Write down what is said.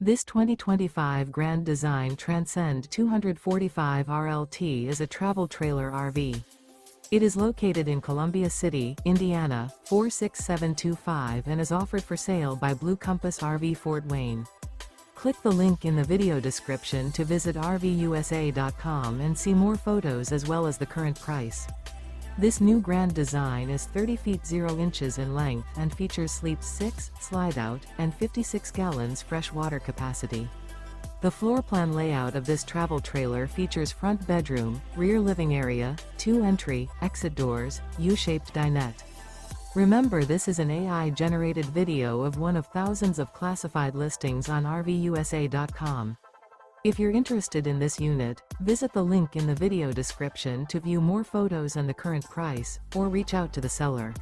This 2025 Grand Design Transcend 245 RLT is a travel trailer RV. It is located in Columbia City, Indiana, 46725 and is offered for sale by Blue Compass RV Fort Wayne. Click the link in the video description to visit RVUSA.com and see more photos as well as the current price. This new Grand Design is 30 feet 0 inches in length and features sleep 6, slide-out, and 56 gallons fresh water capacity. The floor plan layout of this travel trailer features front bedroom, rear living area, 2 entry, exit doors, U-shaped dinette. Remember, this is an AI-generated video of one of thousands of classified listings on RVUSA.com. If you're interested in this unit, visit the link in the video description to view more photos and the current price, or reach out to the seller.